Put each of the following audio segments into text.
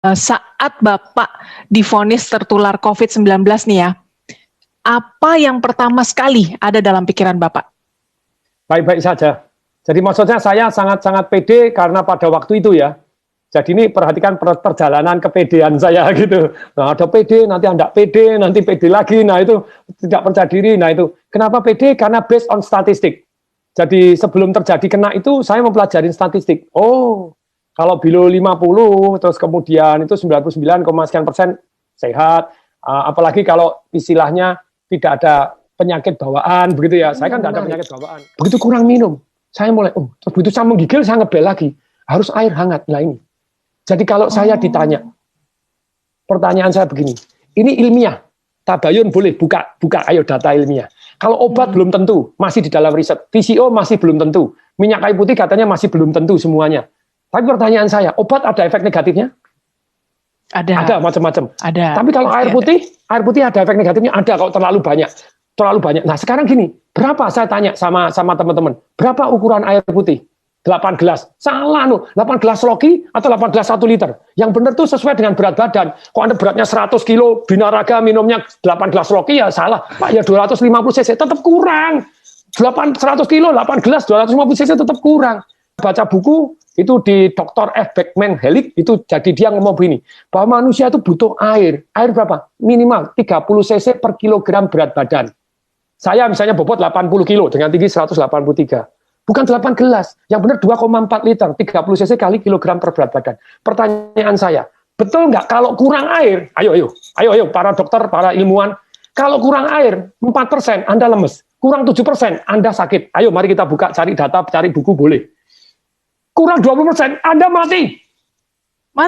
saat Bapak divonis tertular COVID-19 nih ya, apa yang pertama sekali ada dalam pikiran Bapak? Baik-baik saja. Jadi maksudnya saya sangat-sangat pede karena pada waktu itu ya. Jadi ini perhatikan perjalanan kepedean saya gitu. Nah ada pede, nanti tidak pede, nanti pede lagi. Nah itu tidak percaya diri. Nah itu kenapa pede? Karena based on statistik. Jadi sebelum terjadi kena itu saya mempelajari statistik. Oh, kalau below 50 terus kemudian itu 99,sekian% sehat. Apalagi kalau istilahnya tidak ada penyakit bawaan begitu ya. Saya kan tidak ada penyakit bawaan. Begitu kurang minum, saya mulai begitu saya menggigil saya ngebel lagi. Harus air hangat. Nah ini. Jadi kalau saya ditanya, pertanyaan saya begini, ini ilmiah, tabayun boleh buka ayo data ilmiah. Kalau obat belum tentu, masih di dalam riset. VCO masih belum tentu. Minyak kayu putih katanya masih belum tentu semuanya. Tapi pertanyaan saya, obat ada efek negatifnya? Ada macam-macam. Ada. Tapi kalau air putih ada efek negatifnya? Ada kalau terlalu banyak. Nah sekarang gini, berapa saya tanya sama teman-teman, berapa ukuran air putih? 8 gelas. Salah 8 gelas loki atau 8 gelas 1 liter. Yang benar tuh sesuai dengan berat badan. Kok Anda beratnya 100 kilo, binaraga minumnya 8 gelas loki ya salah. Pak ya 250 cc tetap kurang. 100 kilo, 8 gelas, 250 cc tetap kurang. Baca buku itu di Dr. F. Beckman Hellick itu jadi dia ngomong begini, bahwa manusia itu butuh air. Air berapa? Minimal 30 cc per kilogram berat badan. Saya misalnya bobot 80 kilo dengan tinggi 183. Bukan 8 gelas, yang benar 2,4 liter, 30 cc kali kilogram per berat badan. Pertanyaan saya, betul nggak kalau kurang air, ayo para dokter, para ilmuwan, kalau kurang air 4% Anda lemes, kurang 7% Anda sakit. Ayo mari kita buka, cari data, cari buku boleh. Kurang 20% Anda mati.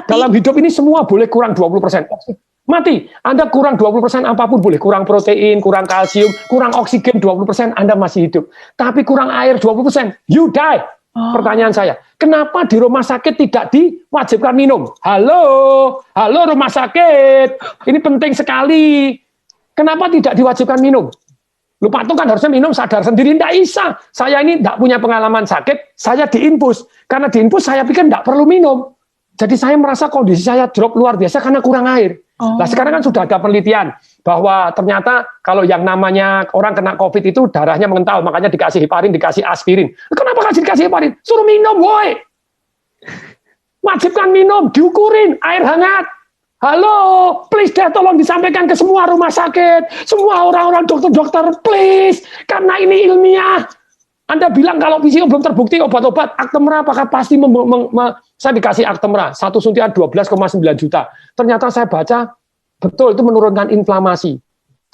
Dalam hidup ini semua boleh kurang 20%. Mati, Anda kurang 20% apapun boleh, kurang protein, kurang kalsium, kurang oksigen 20% Anda masih hidup. Tapi kurang air 20%, you die. Pertanyaan saya, kenapa di rumah sakit tidak diwajibkan minum? Halo rumah sakit, ini penting sekali. Kenapa tidak diwajibkan minum? Lupa tuh kan harusnya minum sadar sendiri, tidak bisa. Saya ini tidak punya pengalaman sakit, saya diinfus. Karena diinfus saya pikir tidak perlu minum. Jadi saya merasa kondisi saya drop luar biasa karena kurang air. Nah sekarang kan sudah ada penelitian bahwa ternyata kalau yang namanya orang kena COVID itu darahnya mengental, makanya dikasih heparin, dikasih aspirin. Kenapa dikasih heparin? Suruh minum, woi. Wajibkan minum, diukurin, air hangat. Halo, please deh tolong disampaikan ke semua rumah sakit, semua orang-orang dokter-dokter, please. Karena ini ilmiah. Anda bilang kalau PCO belum terbukti obat-obat, Actemra apakah pasti saya dikasih Actemra, satu suntian 12,9 juta. Ternyata saya baca, betul itu menurunkan inflamasi.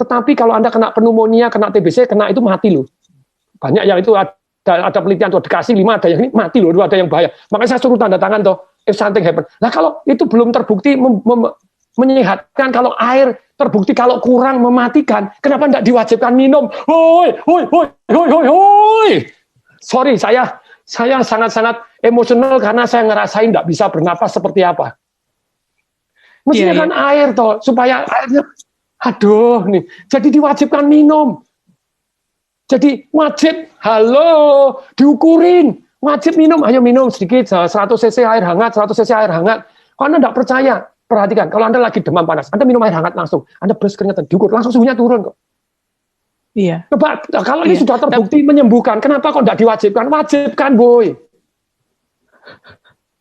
Tetapi kalau Anda kena pneumonia, kena TBC, kena itu mati loh. Banyak yang itu ada penelitian tuh dikasih 5, ada yang ini mati loh, ada yang bahaya. Makanya saya suruh tanda tangan tuh, if something happen. Nah kalau itu belum terbukti menyehatkan, kalau air terbukti kalau kurang mematikan, kenapa tidak diwajibkan minum? Hoi. Sorry, saya sangat-sangat emosional karena saya ngerasain tidak bisa bernapas seperti apa. Mestinya kan air toh, supaya airnya, aduh nih, jadi diwajibkan minum. Jadi wajib, diukurin, wajib minum, ayo minum sedikit, 100 cc air hangat, 100 cc air hangat. Kalau Anda tidak percaya, perhatikan, kalau Anda lagi demam panas, Anda minum air hangat langsung, Anda beres keringetan, diukur, langsung suhunya turun kok. Iya. Coba, kalau ini sudah terbukti menyembuhkan, kenapa kok tidak diwajibkan? Wajibkan, boy.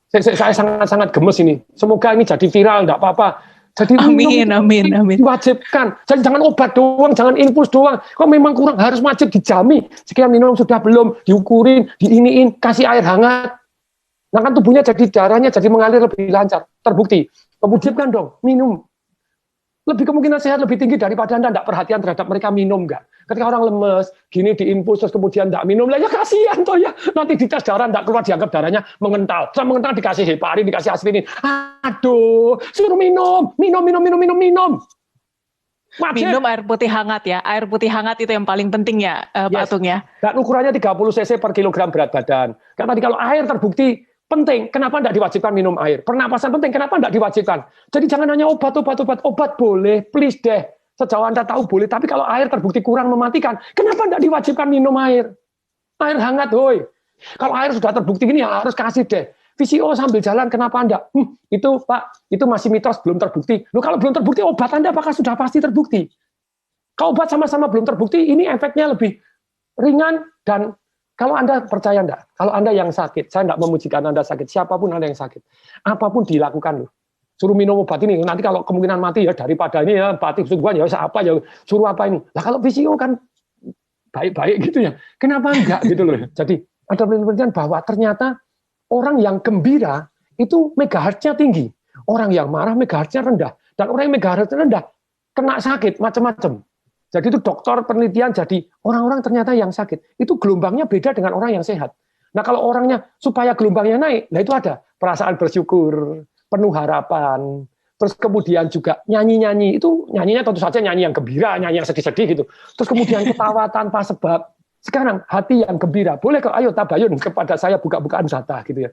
Saya sangat-sangat gemes ini. Semoga ini jadi viral, tidak apa-apa. Jadi amin. Diwajibkan. Jadi jangan obat doang, jangan infus doang. Kalau memang kurang harus wajib dijami. Jika minum sudah belum, diukurin, diiniin, kasih air hangat. Nah kan tubuhnya jadi darahnya jadi mengalir lebih lancar. Terbukti. Wajibkan dong, minum. Lebih kemungkinan sehat lebih tinggi daripada Anda tidak perhatian terhadap mereka minum nggak. Ketika orang lemes, gini diinfus terus kemudian tidak minum, lah ya kasihan toh ya. Nanti dites darah tidak keluar, dianggap darahnya mengental. Setelah mengental dikasih heparin, dikasih aspirin. Aduh, suruh minum. Wajib. Minum air putih hangat ya. Air putih hangat itu yang paling penting ya, Pak Atung ya. Dan ukurannya 30 cc per kilogram berat badan. Karena tadi kalau air terbukti penting, kenapa tidak diwajibkan minum air? Pernapasan penting, kenapa tidak diwajibkan? Jadi jangan hanya obat boleh, please deh. Sejauh Anda tahu boleh, tapi kalau air terbukti kurang mematikan, kenapa tidak diwajibkan minum air? Air hangat, hoi. Kalau air sudah terbukti gini, ya harus kasih deh. VCO sambil jalan, kenapa enggak? Itu Pak, itu masih mitos, belum terbukti. Loh, kalau belum terbukti, obat Anda apakah sudah pasti terbukti? Kalau obat sama-sama belum terbukti, ini efeknya lebih ringan. Dan kalau Anda percaya enggak, kalau Anda yang sakit, saya enggak memujikan Anda sakit, siapapun Anda yang sakit, apapun dilakukan loh. Suruh minum obat ini, nanti kalau kemungkinan mati ya daripada ini ya, mati kesubuhan ya apa ya, suruh apa ini. Lah kalau VCO kan baik-baik gitu ya, kenapa enggak gitu loh. Jadi ada penelitian bahwa ternyata orang yang gembira itu megahertznya tinggi, orang yang marah megahertznya rendah, dan orang yang megahertznya rendah kena sakit macam-macam. Jadi itu dokter penelitian, jadi orang-orang ternyata yang sakit itu gelombangnya beda dengan orang yang sehat. Nah kalau orangnya supaya gelombangnya naik, nah itu ada perasaan bersyukur, penuh harapan, terus kemudian juga nyanyi-nyanyi, itu nyanyinya tentu saja nyanyi yang gembira, nyanyi yang sedih-sedih gitu. Terus kemudian ketawa tanpa sebab. Sekarang hati yang gembira, boleh kok, ayo tabayun kepada saya buka-bukaan data gitu ya.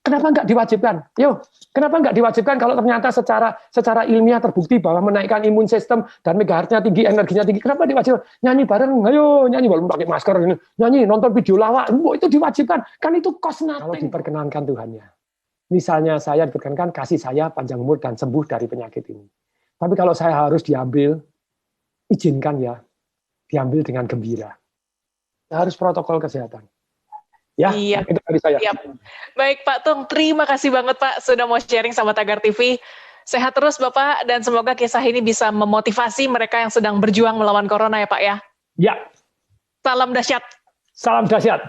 Kenapa nggak diwajibkan? Yo, kenapa nggak diwajibkan kalau ternyata secara ilmiah terbukti bahwa menaikkan imun sistem dan megahertznya tinggi, energinya tinggi, kenapa diwajibkan? Nyanyi bareng, ayo nyanyi walaupun pakai masker, nyanyi, nonton video lawak, itu diwajibkan. Kan itu cost nothing. Kalau diperkenankan Tuhannya. Misalnya saya diperkenankan kasih saya panjang umur dan sembuh dari penyakit ini. Tapi kalau saya harus diambil, izinkan ya, diambil dengan gembira. Harus protokol kesehatan. Ya, iya. Itu dari saya. Iya. Baik Pak Tung, terima kasih banget Pak sudah mau sharing sama Tagar TV. Sehat terus Bapak, dan semoga kisah ini bisa memotivasi mereka yang sedang berjuang melawan corona ya Pak ya. Ya. Salam dahsyat. Salam dahsyat.